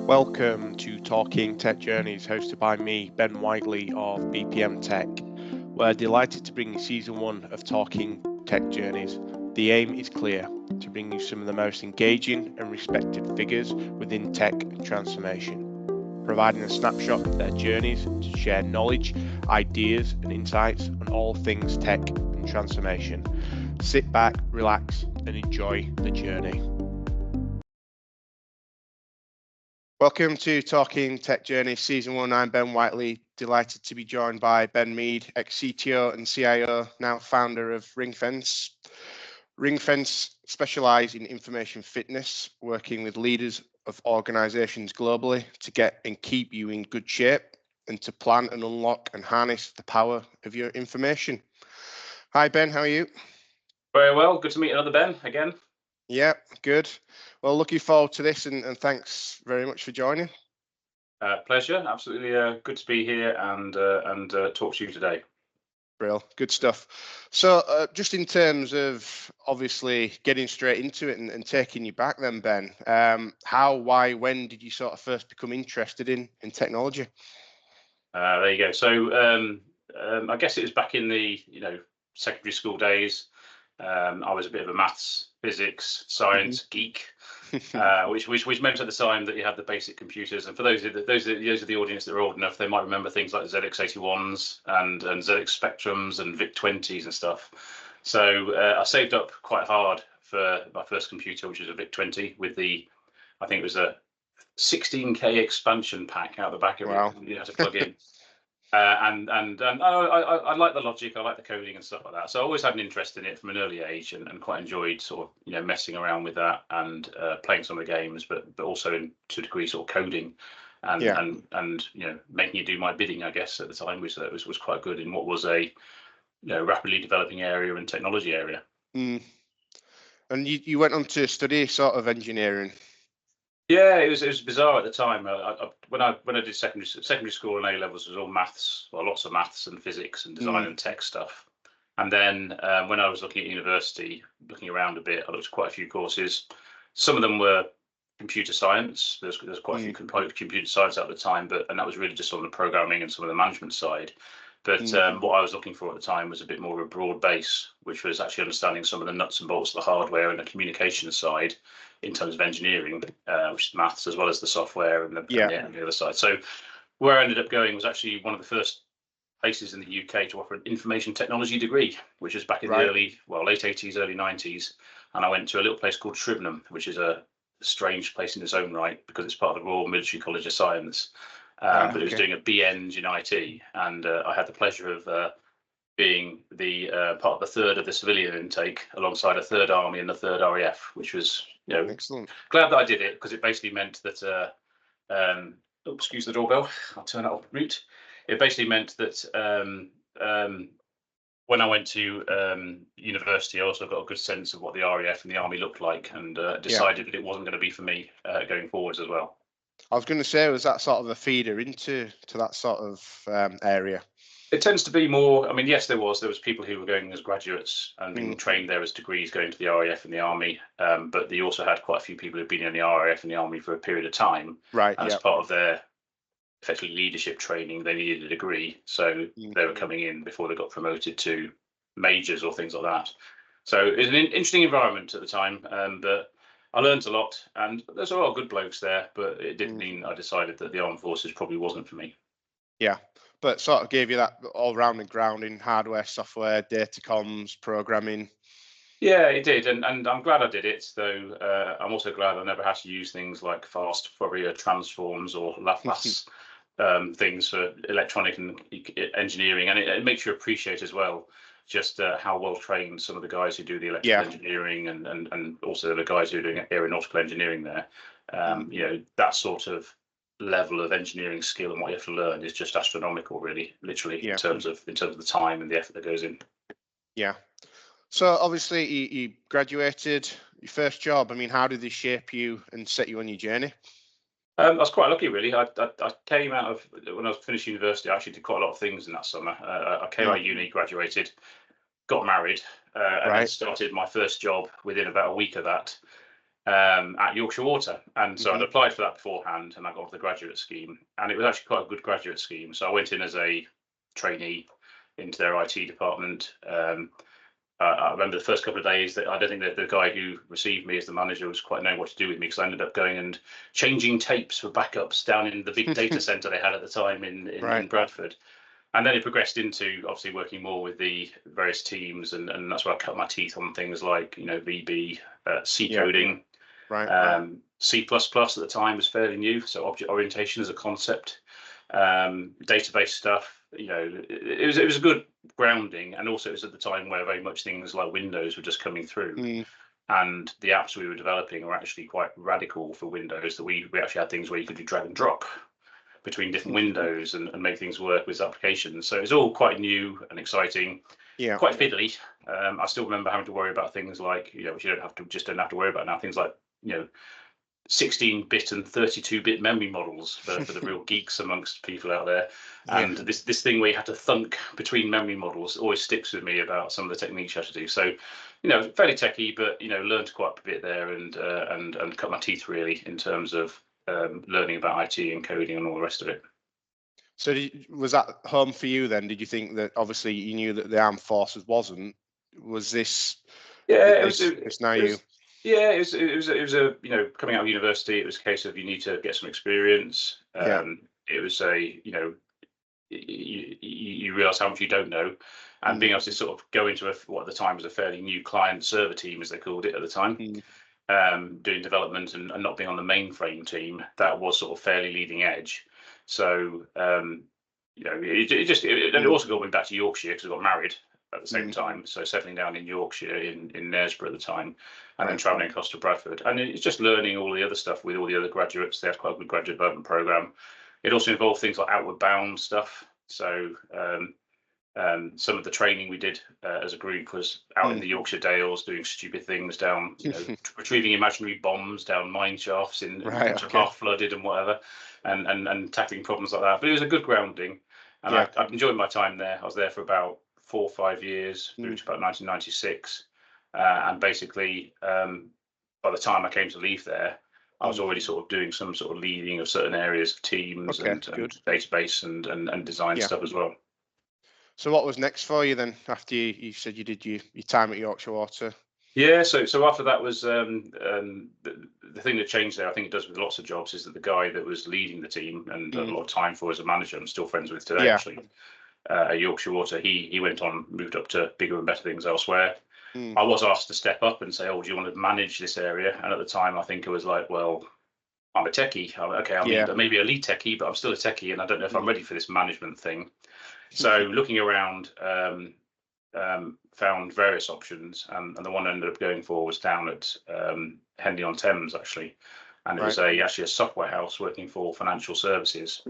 Welcome to Talking Tech Journeys, hosted by me, Ben Whiteley of BPM Tech. We're delighted to bring you season 1 of Talking Tech Journeys. The aim is clear, to bring you some of the most engaging and respected figures within tech and transformation, providing a snapshot of their journeys to share knowledge, ideas and insights on all things tech and transformation. Sit back, relax and enjoy the journey. Welcome to Talking Tech Journey Season 1. I'm Ben Whiteley, delighted to be joined by Ben Meade, ex-CTO and CIO, now founder of Ringfence. Ringfence specialise in information fitness, working with leaders of organisations globally to get and keep you in good shape and to plan and unlock and harness the power of your information. Hi Ben, how are you? Very well, good to meet another Ben again. Yeah, good. Well, looking forward to this and thanks very much for joining. Pleasure, absolutely good to be here and talk to you today. Brill, good stuff. So just in terms of obviously getting straight into it and taking you back then, Ben, how, why, when did you sort of first become interested in technology? There you go. So I guess it was back in the secondary school days. I was a bit of a maths, physics, science geek, which meant at the time that you had the basic computers. And for those of the audience that are old enough, they might remember things like ZX81s and ZX Spectrums and VIC-20s and stuff. So I saved up quite hard for my first computer, which was a VIC-20 with I think it was a 16K expansion pack out the back of it. You had to plug in. And I like the logic, I like the coding and stuff like that. So I always had an interest in it from an early age, and quite enjoyed sort of messing around with that and playing some of the games, but also to a degree sort of coding and making it do my bidding, I guess, at the time, which was quite good in what was a rapidly developing area and technology area. And you went on to study sort of engineering. Yeah, it was bizarre at the time. When I did secondary school and A levels, it was all maths, well, lots of maths and physics and design and tech stuff. And then when I was looking at university, looking around a bit, I looked at quite a few courses. Some of them were computer science. There's quite a few computer science at the time, and that was really just on the programming and some of the management side. But what I was looking for at the time was a bit more of a broad base, which was actually understanding some of the nuts and bolts of the hardware and the communication side in terms of engineering, which is maths, as well as the software and the other side. So where I ended up going was actually one of the first places in the UK to offer an information technology degree, which was back in the late 80s, early 90s. And I went to a little place called Shrivenham, which is a strange place in its own right because it's part of the Royal Military College of Science. But it was doing a BEng in IT, and I had the pleasure of being the part of the third of the civilian intake alongside a third army and the third RAF, which was excellent. Glad that I did it, because it basically meant that excuse the doorbell, I'll turn it off route. It basically meant that when I went to university, I also got a good sense of what the RAF and the army looked like, and decided that it wasn't going to be for me going forwards as well. I was going to say, was that sort of a feeder into that sort of area? It tends to be more. I mean, yes, there was people who were going as graduates and being trained there as degrees, going to the RAF and the army. But they also had quite a few people who'd been in the RAF and the army for a period of time. Right. And as part of their effectively leadership training, they needed a degree, so they were coming in before they got promoted to majors or things like that. So it was an interesting environment at the time, but I learned a lot, and there's a lot of good blokes there, but it didn't mean I decided that the armed forces probably wasn't for me. Yeah, but sort of gave you that all-rounded ground in hardware, software, data comms, programming. Yeah, it did, and I'm glad I did it, though I'm also glad I never had to use things like fast Fourier transforms or Laplace things for electronic and engineering, and it makes you appreciate as well just how well trained some of the guys who do the electrical engineering and also the guys who are doing aeronautical engineering there. That sort of level of engineering skill and what you have to learn is just astronomical, really, literally, in terms of the time and the effort that goes in. Yeah. So obviously you graduated, your first job. I mean, how did this shape you and set you on your journey? I was quite lucky, really. I came out of, when I was finished university, I actually did quite a lot of things in that summer. I came out of uni, graduated, got married, and then started my first job within about a week of that. at Yorkshire Water. And so I'd applied for that beforehand, and I got the graduate scheme, and it was actually quite a good graduate scheme. So I went in as a trainee into their IT department. I remember the first couple of days that I don't think that the guy who received me as the manager was quite knowing what to do with me, because I ended up going and changing tapes for backups down in the big data center they had at the time in Bradford. And then it progressed into obviously working more with the various teams, and that's where I cut my teeth on things like, VB, C coding, C++ at the time was fairly new, so object orientation as a concept, database stuff. It was a good grounding, and also it was at the time where very much things like Windows were just coming through, and the apps we were developing were actually quite radical for Windows. That we actually had things where you could do drag and drop between different windows and make things work with applications. So it's all quite new and exciting, quite fiddly. I still remember having to worry about things like, which you don't have to worry about now, things like 16-bit and 32-bit memory models for the real geeks amongst people out there. And this thing where you had to thunk between memory models always sticks with me about some of the techniques you have to do. So, fairly techie, but learned quite a bit there, and cut my teeth really in terms of learning about IT and coding and all the rest of it. So was that home for you then? Did you think that, obviously you knew that the armed forces wasn't? Was this? Yeah, it was coming out of university, it was a case of you need to get some experience. It was you realize how much you don't know, and being able to sort of go into what at the time was a fairly new client server team, as they called it at the time, doing development and not being on the mainframe team, that was sort of fairly leading edge. So it also got me back to Yorkshire, because I got married at the same time, so settling down in Yorkshire in Knaresborough at the time, and then travelling across to Bradford, and it's just learning all the other stuff with all the other graduates. They had quite a good graduate development program. It also involved things like outward bound stuff. So some of the training we did as a group was out in the Yorkshire Dales, doing stupid things down, retrieving imaginary bombs down mine shafts which are half flooded and whatever, and tackling problems like that. But it was a good grounding, and I enjoyed my time there. I was there for about 4 or 5 years, through to about 1996, and basically by the time I came to leave there, I was already sort of doing some sort of leading of certain areas of teams and database and design stuff as well. So what was next for you then, after you said you did your time at Yorkshire Water? Yeah, so after that was the thing that changed there. I think it does with lots of jobs, is that the guy that was leading the team and a lot of time for as a manager, I'm still friends with today actually, at Yorkshire Water, he went on, moved up to bigger and better things elsewhere. I was asked to step up and say, do you want to manage this area? And at the time, I think it was like, well, I'm a techie. I'm maybe a lead techie, but I'm still a techie, and I don't know if I'm ready for this management thing. So looking around, found various options, and the one I ended up going for was down at Henley-on-Thames, actually. And it was actually a software house working for financial services.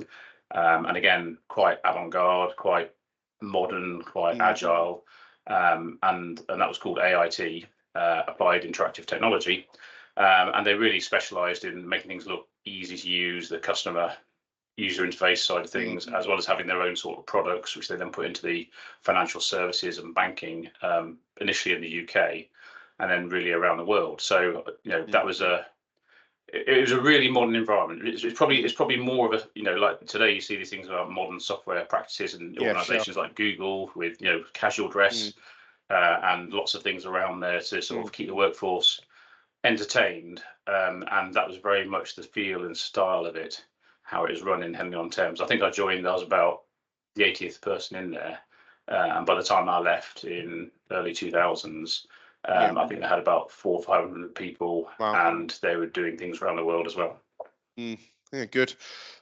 And again, quite avant-garde, quite modern, quite agile. And that was called AIT, Applied Interactive Technology. And they really specialized in making things look easy to use, the customer user interface side of things, as well as having their own sort of products, which they then put into the financial services and banking, initially in the UK, and then really around the world. So that was it was a really modern environment. It's probably more of a, like today you see these things about modern software practices and organizations like Google with casual dress and lots of things around there to sort of keep the workforce entertained, and that was very much the feel and style of it, how it was run in Henley-on-Thames. I think I was about the 80th person in there, and by the time I left in early 2000s, I think they had about 400 or 500 people, and they were doing things around the world as well. Yeah, good.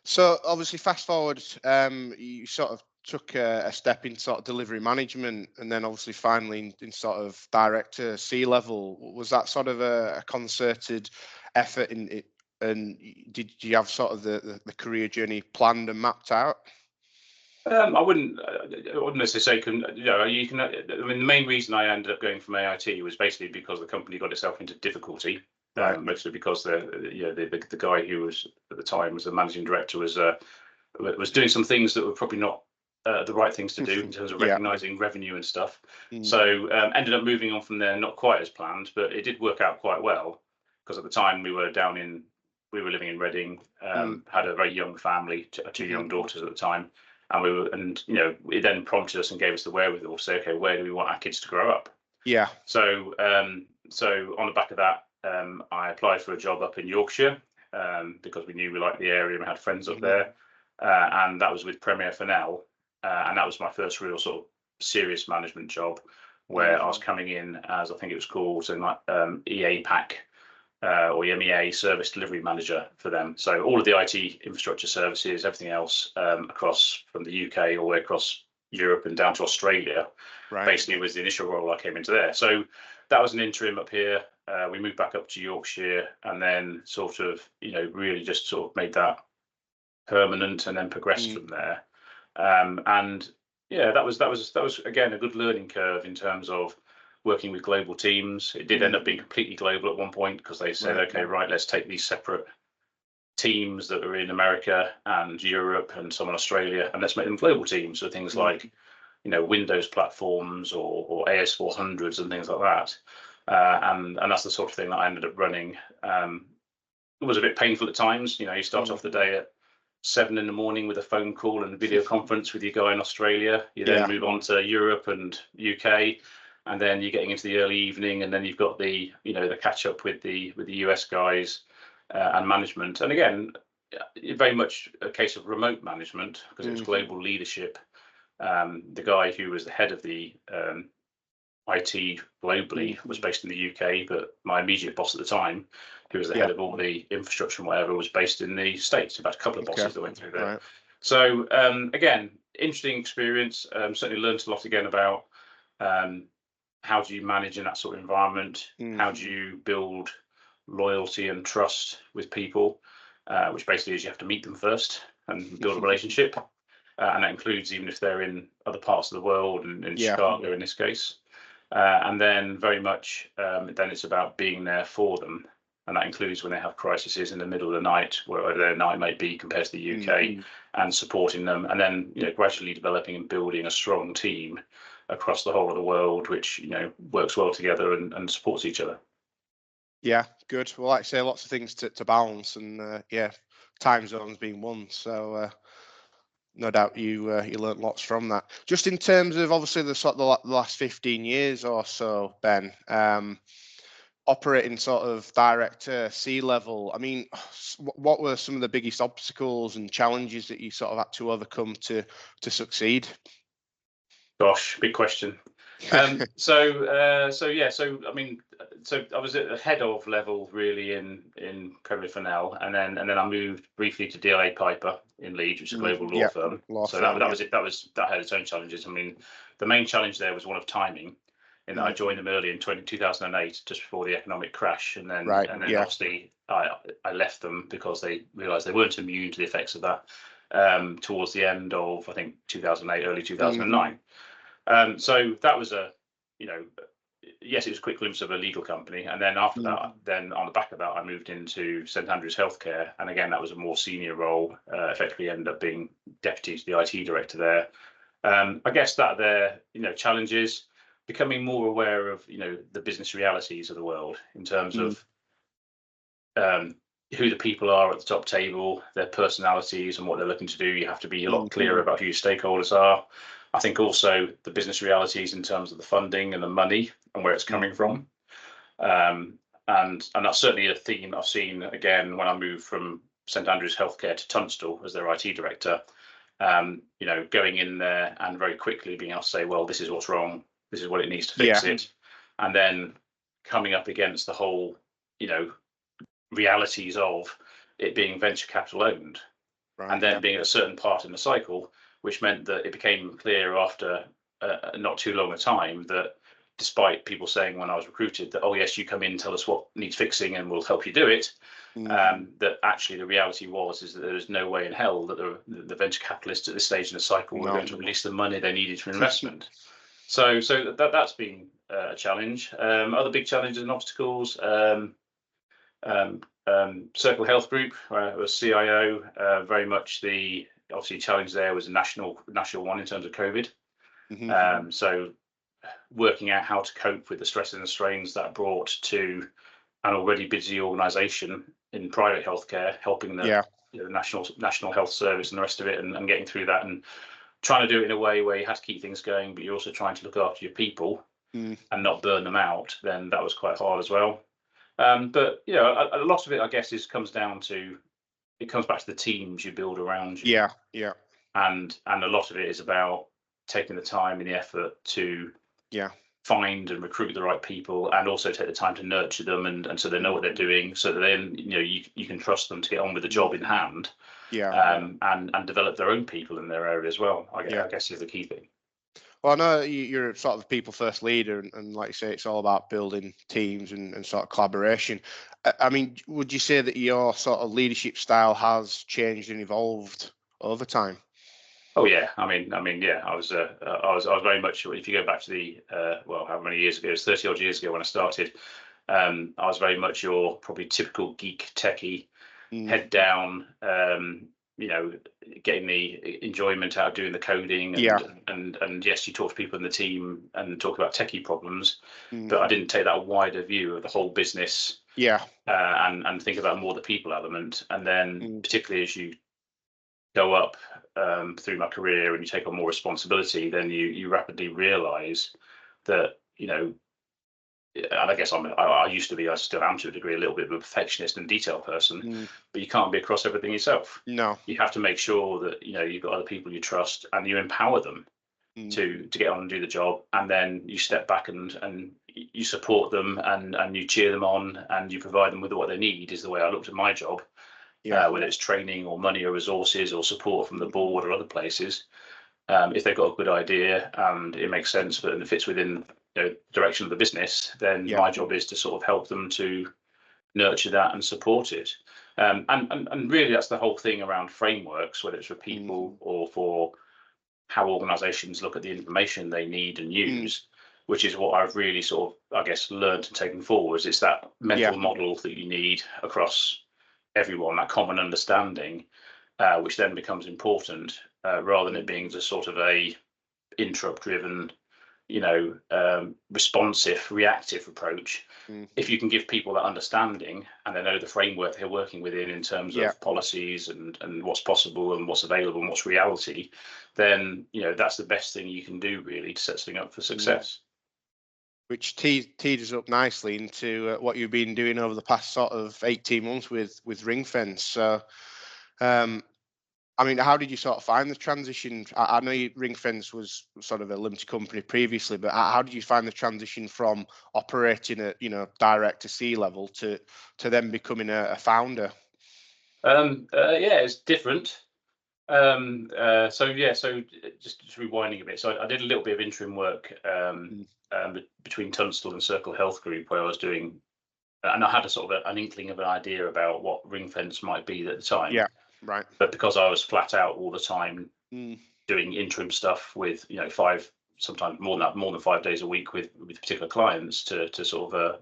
So obviously, fast forward, you sort of took a step in sort of delivery management, and then obviously finally in sort of director C-level. Was that sort of a concerted effort in it? And did you have sort of the career journey planned and mapped out? I wouldn't necessarily say, you can. I mean, the main reason I ended up going from AIT was basically because the company got itself into difficulty. Mostly because the guy who was at the time was the managing director was doing some things that were probably not the right things to do in terms of recognizing revenue and stuff. So ended up moving on from there, not quite as planned, but it did work out quite well, because at the time we were living in Reading, had a very young family, two young daughters at the time, and it then prompted us and gave us the wherewithal to say, okay, where do we want our kids to grow up? Yeah. So on the back of that, I applied for a job up in Yorkshire because we knew we liked the area and we had friends up there, and that was with Premier Fennell, and that was my first real sort of serious management job, where I was coming in as, I think it was called something like EA Pack or MEA service delivery manager for them. So all of the IT infrastructure services, everything else across from the UK all the way across Europe and down to Australia, basically was the initial role I came into there. So that was an interim up here. We moved back up to Yorkshire and then sort of, really just sort of made that permanent and then progressed from there. And yeah, that was again a good learning curve in terms of working with global teams. It did end up being completely global at one point because they said, okay, right, let's take these separate teams that are in America and Europe and some in Australia, and let's make them global teams. So things like, Windows platforms or AS400s and things like that. And that's the sort of thing that I ended up running. It was a bit painful at times. You start off the day at 7 a.m. with a phone call and a video conference with your guy in Australia. You then move on to Europe and UK, and then you're getting into the early evening, and then you've got the the catch up with the US guys and management. And again, very much a case of remote management because it was global leadership. The guy who was the head of the IT globally was based in the UK, but my immediate boss at the time, who was the head of all the infrastructure and whatever, was based in the States. About a couple of bosses that went through there. So again, interesting experience. Certainly learned a lot again about how do you manage in that sort of environment? How do you build loyalty and trust with people, which basically is you have to meet them first and build a relationship. And that includes even if they're in other parts of the world, and in Chicago in this case. And then very much, then it's about being there for them. And that includes when they have crises in the middle of the night, wherever their night might be compared to the UK, and supporting them. And then, gradually developing and building a strong team across the whole of the world, which, works well together and supports each other. Yeah, good. Well, like I say, lots of things to balance, and time zones being one. So no doubt you learnt lots from that. Just in terms of obviously the last 15 years or so, Ben, operating sort of director, C-level. I mean, what were some of the biggest obstacles and challenges that you sort of had to overcome to succeed? Gosh, big question. So I mean, so I was at the head of level really in Premier Fennell, and then I moved briefly to DLA Piper in Leeds, which is a global law firm. That had its own challenges. I mean, the main challenge there was one of timing, in that I joined them early in 2008, just before the economic crash, and then obviously I left them because they realised they weren't immune to the effects of that towards the end of, I think, 2008, early 2009. So that was yes, it was a quick glimpse of a legal company. And then after that, then on the back of that, I moved into St Andrews Healthcare. And again, that was a more senior role, effectively ended up being deputy to the IT director there. I guess that their, challenges, becoming more aware of, the business realities of the world in terms of who the people are at the top table, their personalities and what they're looking to do. You have to be a lot clearer about who your stakeholders are. I think also the business realities in terms of the funding and the money and where it's coming from. And that's certainly a theme I've seen again when I moved from St Andrews Healthcare to Tunstall as their IT director. Going in there and very quickly being able to say, well, this is what's wrong, this is what it needs to fix it. And then coming up against the whole, realities of it being venture capital owned, and then being at a certain part in the cycle, which meant that it became clear after not too long a time that despite people saying when I was recruited that, oh yes, you come in, tell us what needs fixing and we'll help you do it, that actually the reality is that there's no way in hell that the venture capitalists at this stage in the cycle were going to release the money they needed for investment. So that's been a challenge. Other big challenges and obstacles, Circle Health Group, where I was CIO, very much the obviously challenge there was a national one in terms of COVID. So working out how to cope with the stress and the strains that brought to an already busy organisation in private healthcare, helping the Yeah. national health service and the rest of it, and getting through that, and trying to do it in a way where you have to keep things going, but you're also trying to look after your people Mm. and not burn them out. Then that was quite hard as well. But a lot of it, I guess, comes down to, it comes back to the teams you build around you, Yeah. Yeah. and a lot of it is about taking the time and the effort to Yeah. find and recruit the right people, and also take the time to nurture them, and so they know what they're doing, so that then you can trust them to get on with the job in hand, Yeah. and develop their own people in their area as well. Yeah. I guess is the key thing. Well, I know you're sort of a people first leader, and like you say, it's all about building teams and sort of collaboration. I mean, would you say that your sort of leadership style has changed and evolved over time? Oh yeah, yeah. I was very much. If you go back to the well, how many years ago? It was 30 odd years ago when I started. I was very much your probably typical geek techie, Mm. head down. You know, getting the enjoyment out of doing the coding, Yeah. and yes, you talk to people in the team and talk about techie problems, Mm. but I didn't take that wider view of the whole business, Yeah. and think about more the people element. And then Mm. particularly as you go up through my career and you take on more responsibility, then you rapidly realise that, and I guess I used to be, I still am to a degree, a little bit of a perfectionist and detail person, Mm. but you can't be across everything yourself. No. You have to make sure that you've got other people you trust, and you empower them Mm. to get on and do the job, and then you step back and you support them, and you cheer them on, and you provide them with what they need. Is the way I looked at my job. Yeah. Whether it's training or money or resources or support from the Mm. board or other places. If they've got a good idea and it makes sense, but it fits within the direction of the business, then Yeah. my job is to sort of help them to nurture that and support it. And really, that's the whole thing around frameworks, whether it's for Mm. people or for how organisations look at the information they need and Mm. use, which is what I've really sort of, I guess, learned and taken forwards. It's that Yeah. mental model that you need across everyone, that common understanding, which then becomes important, rather than it being just sort of a interrupt driven, responsive, reactive approach. Mm. If you can give people that understanding and they know the framework they're working within in terms Yeah. of policies and what's possible and what's available and what's reality, then that's the best thing you can do really to set something up for Mm. success. Which teed us up nicely into what you've been doing over the past sort of 18 months with Ringfence. So, I mean, how did you sort of find the transition? I know Ringfence was sort of a limited company previously, but how did you find the transition from operating at direct to C level to then becoming a founder? Yeah, it's different. So just rewinding a bit. So I did a little bit of interim work, Mm. between Tunstall and Circle Health Group, where I was doing, and I had a sort of an inkling of an idea about what Ringfence might be at the time. Yeah, right. But because I was flat out all the time Mm. doing interim stuff with five, sometimes more than that, more than 5 days a week with particular clients to sort of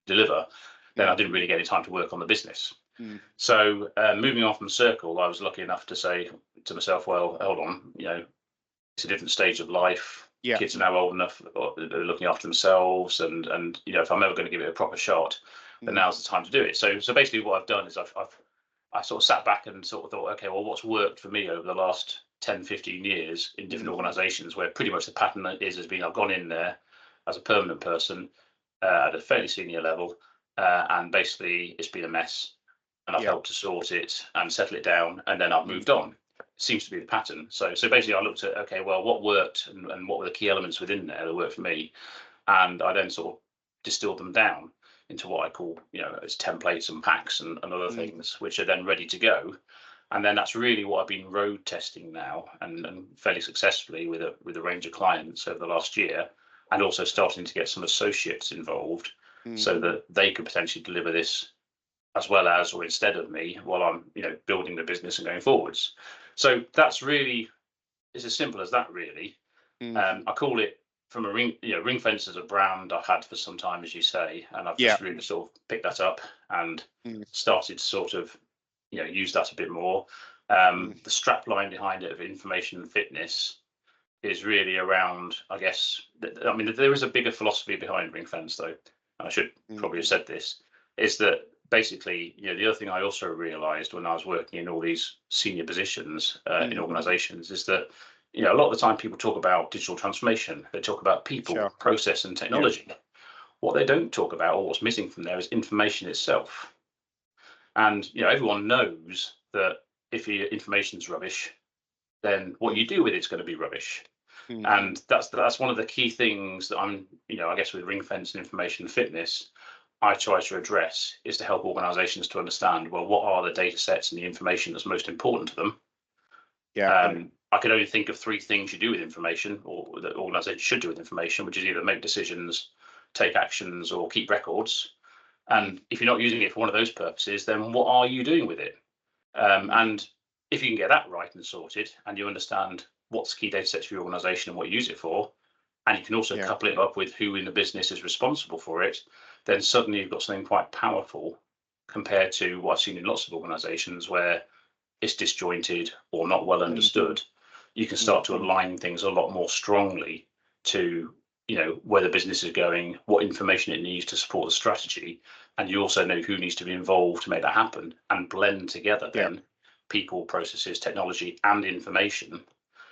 deliver, then I Mm. didn't really get any time to work on the business. Mm. So moving on from Circle, I was lucky enough to say to myself, well, hold on, it's a different stage of life. Yeah. Kids are now old enough, they're looking after themselves, and if I'm ever going to give it a proper shot, then Mm. now's the time to do it. So basically, what I've done is I sort of sat back and sort of thought, okay, well, what's worked for me over the last 10, 15 years in different organisations, where pretty much the pattern has been I've gone in there as a permanent person at a fairly senior level, and basically it's been a mess, and I've Yeah. helped to sort it and settle it down, and then I've moved on. Seems to be the pattern. So basically, I looked at, okay, well, what worked, and what were the key elements within there that worked for me, and I then sort of distilled them down into what I call, as templates and packs and other Mm. things, which are then ready to go. And then that's really what I've been road testing now, and fairly successfully with a range of clients over the last year, and also starting to get some associates involved, Mm. so that they could potentially deliver this as well as or instead of me while I'm building the business and going forwards. So that's really, it's as simple as that really. Mm. I call it, from a ring fence as a brand I've had for some time, as you say, and I've Yeah. just really sort of picked that up and Mm. started to sort of use that a bit more. The strap line behind it of information and fitness is really around, I guess, I mean, there is a bigger philosophy behind Ring Fence though, and I should Mm. probably have said this. is that basically, the other thing I also realised when I was working in all these senior positions in organisations is that, a lot of the time people talk about digital transformation, they talk about people, Sure. process and technology. What they don't talk about, or what's missing from there, is information itself. And everyone knows that if your information's rubbish, then what you do with it's going to be rubbish. And that's one of the key things that I'm, I guess with Ringfence and information fitness, I try to address, is to help organisations to understand, well, what are the data sets and the information that's most important to them? I can only think of 3 things you do with information, or that organisations should do with information, which is either make decisions, take actions, or keep records. And if you're not using it for one of those purposes, then what are you doing with it? And if you can get that right and sorted, and you understand what's key data sets for your organisation and what you use it for, and you can also couple it up with who in the business is responsible for it, then suddenly you've got something quite powerful compared to what I've seen in lots of organisations where it's disjointed or not well understood. You can start to align things a lot more strongly to where the business is going, what information it needs to support the strategy, and you also know who needs to be involved to make that happen, and blend together then people, processes, technology, and information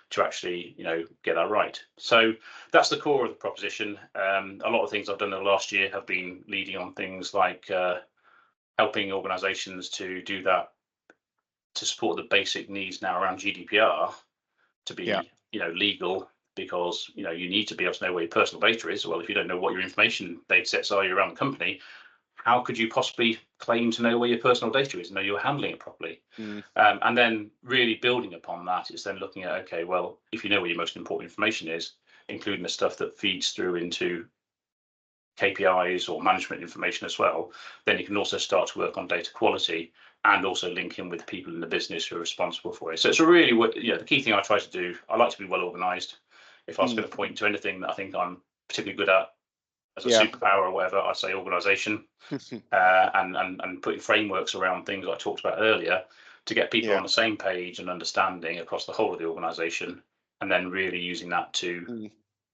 to actually get that right. So that's the core of the proposition. A lot of things I've done in the last year have been leading on things like helping organizations to do that, to support the basic needs now around GDPR to be legal, because you need to be able to know where your personal data is. Well, if you don't know what your information data sets are around the company, how could you possibly claim to know where your personal data is and know you're handling it properly? And then really building upon that is then looking at, okay, well, if you know where your most important information is, including the stuff that feeds through into KPIs or management information as well, then you can also start to work on data quality and also link in with people in the business who are responsible for it. So it's a really, the key thing I try to do, I like to be well organized. If I was going to point to anything that I think I'm particularly good at as a superpower or whatever, I'd say organization, and putting frameworks around things I talked about earlier to get people on the same page and understanding across the whole of the organization, and then really using that to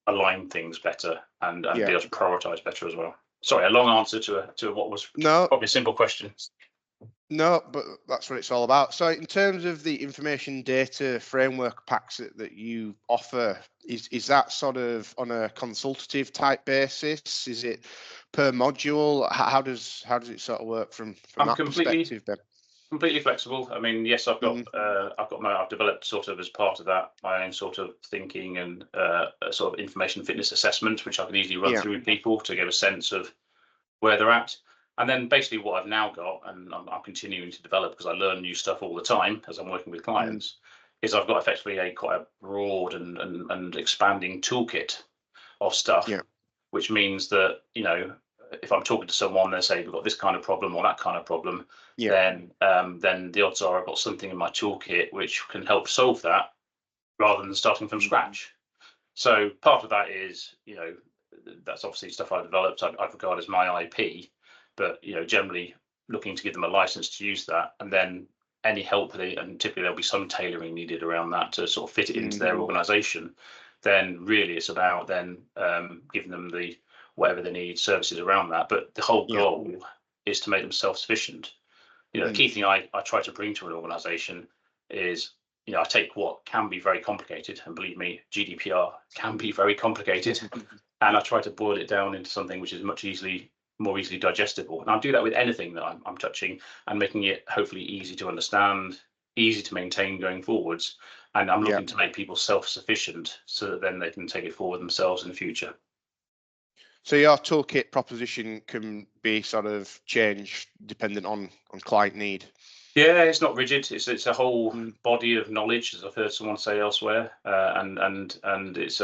align things better and be able to prioritize better as well. Sorry, a long answer to what was probably a simple question. No, but that's what it's all about. So in terms of the information data framework packs that you offer, is that sort of on a consultative type basis? Is it per module? How does it sort of work from that perspective, Ben? Completely flexible. I mean, yes, I've developed sort of as part of that my own sort of thinking and a sort of information fitness assessment, which I can easily run through with people to get a sense of where they're at. And then basically what I've now got, and I'm continuing to develop because I learn new stuff all the time as I'm working with clients, is I've got effectively quite a broad and expanding toolkit of stuff, which means that, if I'm talking to someone, they say we've got this kind of problem or that kind of problem, then the odds are I've got something in my toolkit which can help solve that rather than starting from scratch. So part of that is, that's obviously stuff I've developed, I've regarded as my IP, but generally looking to give them a license to use that, and then any help and typically there'll be some tailoring needed around that to sort of fit it into their organization. Then really it's about then giving them the whatever they need, services around that. But the whole goal is to make them self-sufficient. The key thing I try to bring to an organization is, I take what can be very complicated, and believe me, GDPR can be very complicated, and I try to boil it down into something which is more easily digestible. And I'll do that with anything that I'm touching, and making it hopefully easy to understand, easy to maintain going forwards. And I'm looking to make people self-sufficient so that then they can take it forward themselves in the future. So your toolkit proposition can be sort of changed dependent on client need. Yeah, it's not rigid. It's a whole body of knowledge, as I've heard someone say elsewhere, and it's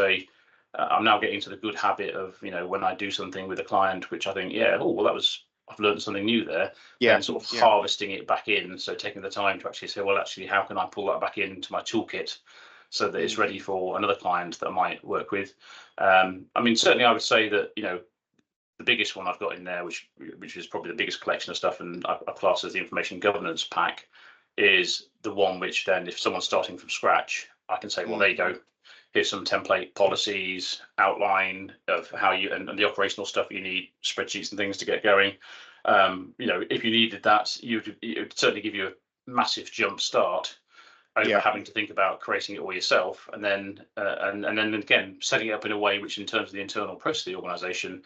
I'm now getting to the good habit of, when I do something with a client, which I think, I've learned something new there, and sort of harvesting it back in. So taking the time to actually say, well, actually, how can I pull that back into my toolkit so that it's ready for another client that I might work with? I mean, certainly I would say that, the biggest one I've got in there, which is probably the biggest collection of stuff, and I class as the information governance pack, is the one which then, if someone's starting from scratch, I can say, well, there you go. Here's some template policies, outline of how you and the operational stuff you need, spreadsheets and things to get going. If you needed that, it would certainly give you a massive jump start over having to think about creating it all yourself, and then again setting it up in a way which, in terms of the internal process of the organisation,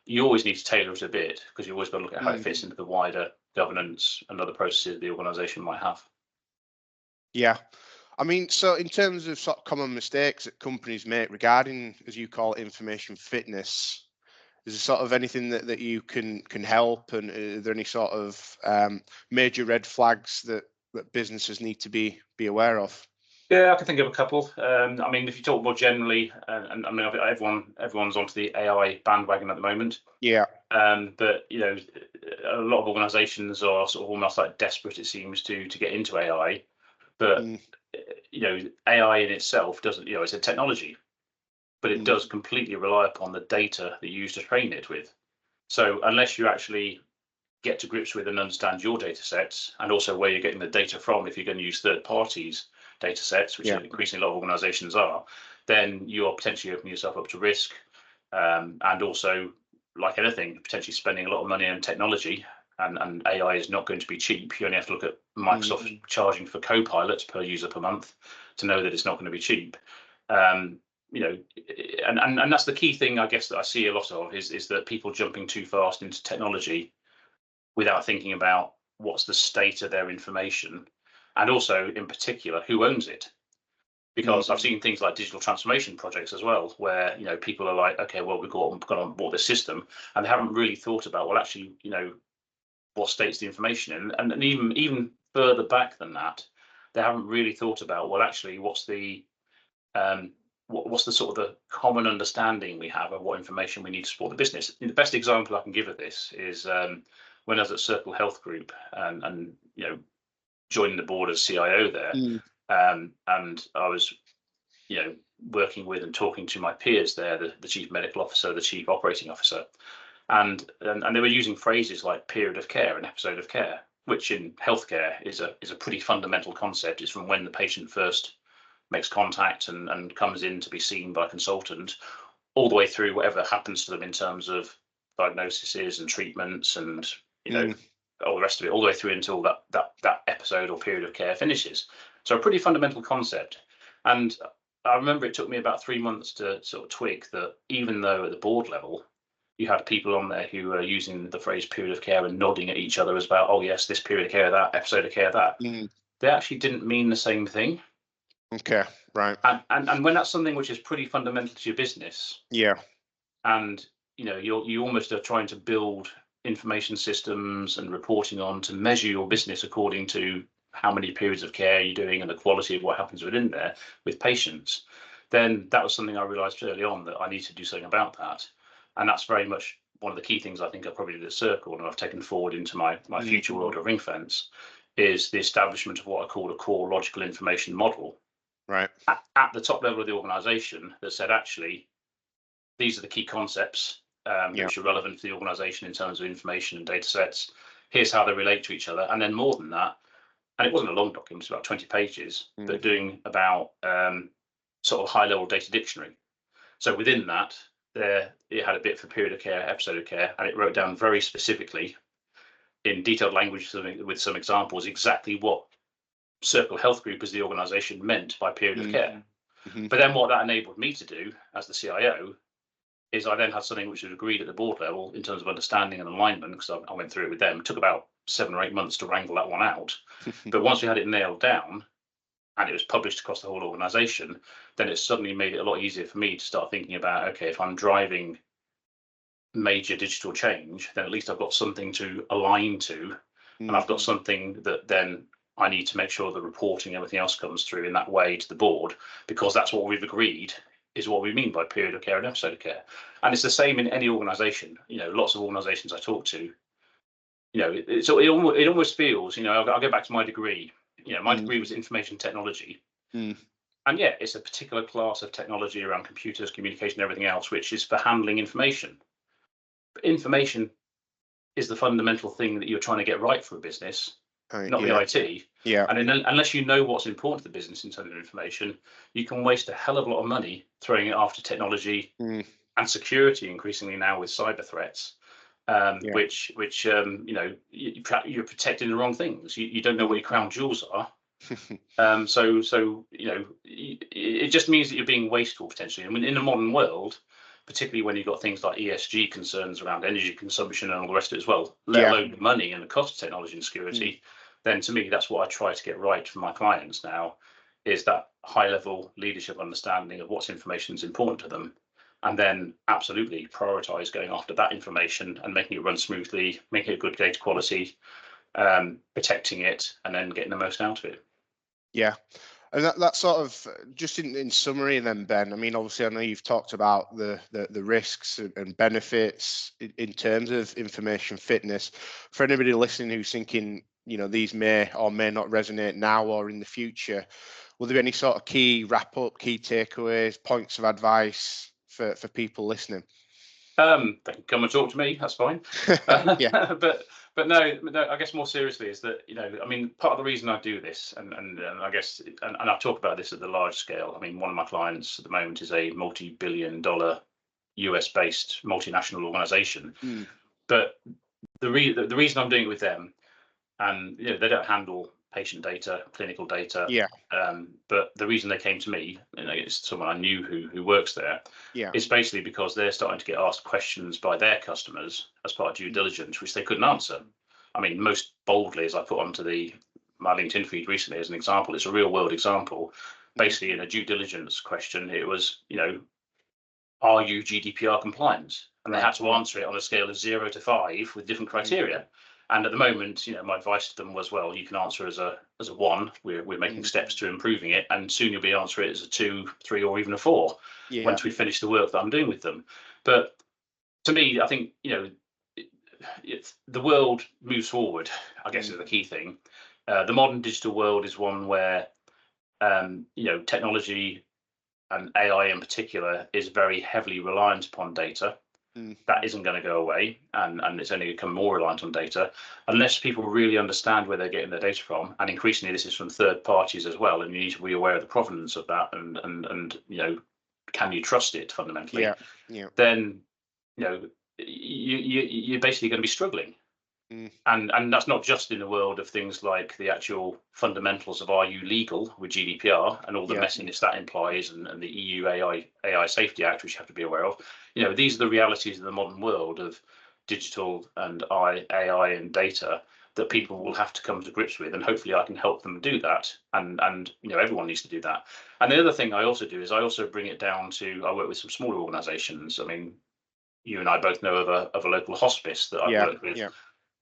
you always need to tailor it a bit, because you always got to look at how it fits into the wider governance and other processes the organisation might have. Yeah. I mean, so in terms of sort of common mistakes that companies make regarding, as you call it, information fitness, is there sort of anything that you can help, and are there any sort of major red flags that businesses need to be aware of? Yeah, I can think of a couple. I mean, if you talk more generally, and I mean, everyone's onto the AI bandwagon at the moment. Yeah. But a lot of organisations are sort of almost like desperate, it seems, to get into AI. But AI in itself doesn't, it's a technology, but it does completely rely upon the data that you use to train it with. So unless you actually get to grips with and understand your data sets, and also where you're getting the data from, if you're going to use third parties data sets, which increasingly a lot of organizations are, then you are potentially opening yourself up to risk. And also, like anything, potentially spending a lot of money on technology, and AI is not going to be cheap. You only have to look at Microsoft charging for Copilot per user per month to know that it's not going to be cheap. And that's the key thing, I guess, that I see a lot of is that people jumping too fast into technology without thinking about what's the state of their information, and also in particular who owns it. Because I've seen things like digital transformation projects as well, where people are like, okay, well, we've got on board this system, and they haven't really thought about, well, actually, what state's the information in, and even further back than that, they haven't really thought about, well, actually, what's the sort of the common understanding we have of what information we need to support the business. The best example I can give of this is when I was at Circle Health Group, and joining the board as CIO there, and I was working with and talking to my peers there, the chief medical officer, the chief operating officer, and they were using phrases like period of care and episode of care, which in healthcare is a pretty fundamental concept. It's from when the patient first makes contact and comes in to be seen by a consultant, all the way through whatever happens to them in terms of diagnoses and treatments and all the rest of it, all the way through until that episode or period of care finishes. So a pretty fundamental concept. And I remember it took me about 3 months to sort of twig that, even though at the board level you had people on there who were using the phrase period of care and nodding at each other as about, oh yes, this period of care, that episode of care, that, they actually didn't mean the same thing. Okay, right. And when that's something which is pretty fundamental to your business, and you almost are trying to build information systems and reporting on to measure your business according to how many periods of care you're doing and the quality of what happens within there with patients, then that was something I realized early on, that I need to do something about that. And that's very much one of the key things I think I probably did at Circle, and I've taken forward into my future world of Ringfence, is the establishment of what I call a core logical information model. Right. At the top level of the organization, that said, actually, these are the key concepts which are relevant for the organization in terms of information and data sets. Here's how they relate to each other. And then more than that, and it wasn't a long document, it was about 20 pages, but doing about sort of high-level data dictionary. So within that, it had a bit for period of care, episode of care, and it wrote down very specifically in detailed language with some examples exactly what Circle Health Group as the organization meant by period of care. But then what that enabled me to do as the CIO is I then had something which was agreed at the board level in terms of understanding and alignment, because I went through it with them. It took about 7 or 8 months to wrangle that one out. But once we had it nailed down and it was published across the whole organization, then it suddenly made it a lot easier for me to start thinking about, okay, if I'm driving major digital change, then at least I've got something to align to, and I've got something that then I need to make sure the reporting and everything else comes through in that way to the board, because that's what we've agreed is what we mean by period of care and episode of care. And it's the same in any organization. Lots of organizations I talk to, it almost feels, I'll go back to my degree. My degree was information technology. And yeah, it's a particular class of technology around computers, communication, everything else, which is for handling information. But information is the fundamental thing that you're trying to get right for a business, not the IT. And unless you know what's important to the business in terms of information, you can waste a hell of a lot of money throwing it after technology and security, increasingly now with cyber threats, which you're protecting the wrong things. You don't know what your crown jewels are. So it just means that you're being wasteful potentially. I mean, in the modern world, particularly when you've got things like ESG concerns around energy consumption and all the rest of it as well, let alone the money and the cost of technology and security, then to me, that's what I try to get right for my clients now, is that high level leadership understanding of what's information is important to them. And then absolutely prioritize going after that information and making it run smoothly, making it good data quality, protecting it, and then getting the most out of it. Yeah. And that sort of, just in summary then, Ben, I mean, obviously I know you've talked about the risks and benefits in terms of information fitness. For anybody listening who's thinking, these may or may not resonate now or in the future, will there be any sort of key wrap up, key takeaways, points of advice for people listening? They can come and talk to me, that's fine. Yeah. But no, I guess more seriously is that, I mean, part of the reason I do this, and I guess, and I've talked about this at the large scale. I mean, one of my clients at the moment is a multi-billion-dollar US-based multinational organization. But the reason I'm doing it with them, and they don't handle patient data, clinical data. But the reason they came to me, it's someone I knew who works there, is basically because they're starting to get asked questions by their customers as part of due diligence, which they couldn't answer. I mean, most boldly, as I put onto my LinkedIn feed recently as an example, it's a real world example. Basically, in a due diligence question, it was, are you GDPR compliant? And they had to answer it on a scale of 0 to 5 with different criteria. And at the moment, my advice to them was, well, you can answer as a 1. We're making steps to improving it, and soon you'll be answering it as a 2, 3, or even a 4 once we finish the work that I'm doing with them. But to me, I think the world moves forward, I guess, is the key thing. The modern digital world is one where technology and AI in particular is very heavily reliant upon data. That isn't going to go away, and it's only going to become more reliant on data unless people really understand where they're getting their data from. And increasingly, this is from third parties as well, and you need to be aware of the provenance of that, and can you trust it fundamentally? Then you're basically going to be struggling. And that's not just in the world of things like the actual fundamentals of, are you legal with GDPR and all the messiness that implies, and the EU AI Safety Act, which you have to be aware of. These are the realities of the modern world of digital and AI and data that people will have to come to grips with, and hopefully I can help them do that. And everyone needs to do that. And the other thing I also do is I also bring it down to, I work with some smaller organizations. I mean, you and I both know of a local hospice that I've worked with.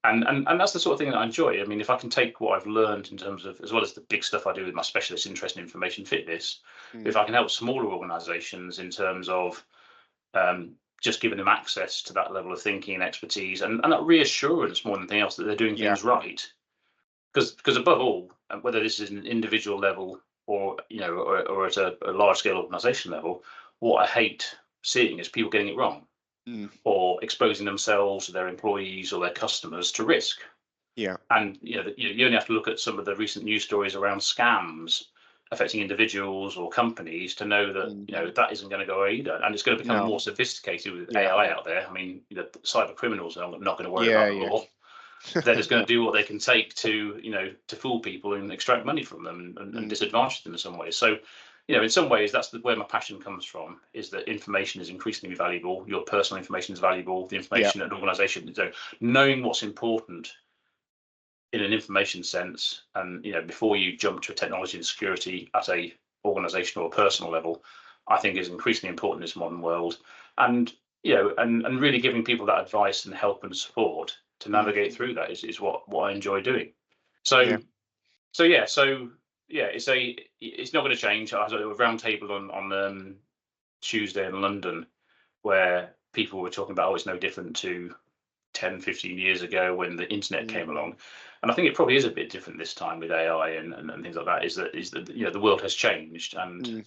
And that's the sort of thing that I enjoy. I mean, if I can take what I've learned in terms of, as well as the big stuff I do with my specialist interest in information fitness, if I can help smaller organizations in terms of just giving them access to that level of thinking and expertise, and that reassurance more than anything else that they're doing things right. Because above all, whether this is an individual level or or at a large scale organization level, what I hate seeing is people getting it wrong. Or exposing themselves, their employees, or their customers to risk. And you only have to look at some of the recent news stories around scams affecting individuals or companies to know that that isn't going to go either, and it's going to become more sophisticated with AI out there. I mean, cyber criminals are not going to worry about the law. They're just going to do what they can take to to fool people and extract money from them and disadvantage them in some ways. So in some ways, that's where my passion comes from, is that information is increasingly valuable. Your personal information is valuable. The information at an organization. So knowing what's important in an information sense, and before you jump to a technology and security at a organizational or personal level, I think is increasingly important in this modern world. And and really giving people that advice and help and support to navigate through that is what I enjoy doing. So it's not going to change. I had a round table on Tuesday in London where people were talking about, it's no different to 10, 15 years ago when the internet came along. And I think it probably is a bit different this time with AI and things like that, is that the world has changed. And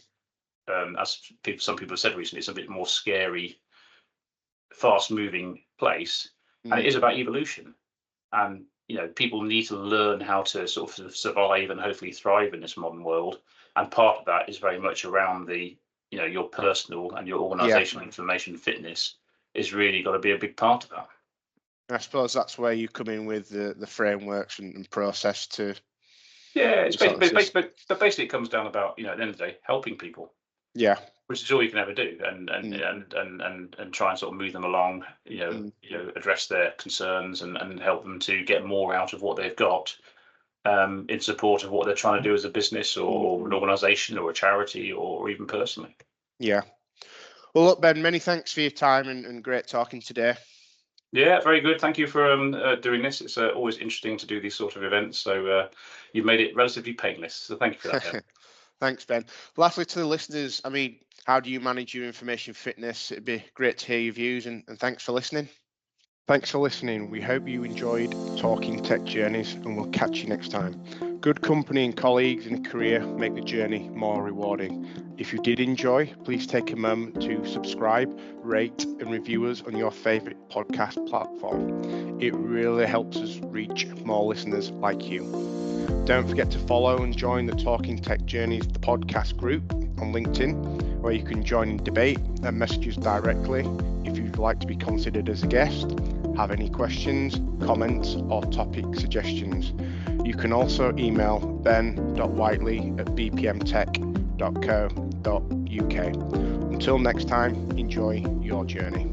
as some people have said recently, it's a bit more scary, fast moving place. And it is about evolution. And people need to learn how to sort of survive and hopefully thrive in this modern world. And part of that is very much around the, your personal and your organizational information fitness is really got to be a big part of that. I suppose that's where you come in with the frameworks and process to. Yeah, it's sort of but basically it comes down about, at the end of the day, helping people, Yeah. which is all you can ever do, and try and sort of move them along, address their concerns and help them to get more out of what they've got, in support of what they're trying to do as a business or an organisation or a charity or even personally. Yeah. Well, look, Ben, many thanks for your time and great talking today. Yeah, very good. Thank you for doing this. It's always interesting to do these sort of events. So you've made it relatively painless. So thank you for that, Ben. Thanks, Ben. Lastly, to the listeners, I mean, how do you manage your information fitness? It'd be great to hear your views, and thanks for listening. Thanks for listening. We hope you enjoyed Talking Tech Journeys, and we'll catch you next time. Good company and colleagues in a career make the journey more rewarding. If you did enjoy, please take a moment to subscribe, rate, and review us on your favourite podcast platform. It really helps us reach more listeners like you. Don't forget to follow and join the Talking Tech Journeys the podcast group on LinkedIn, where you can join in debate and message us directly if you'd like to be considered as a guest, have any questions, comments, or topic suggestions. You can also email ben.whiteley@bpmtech.co.uk. Until next time, enjoy your journey.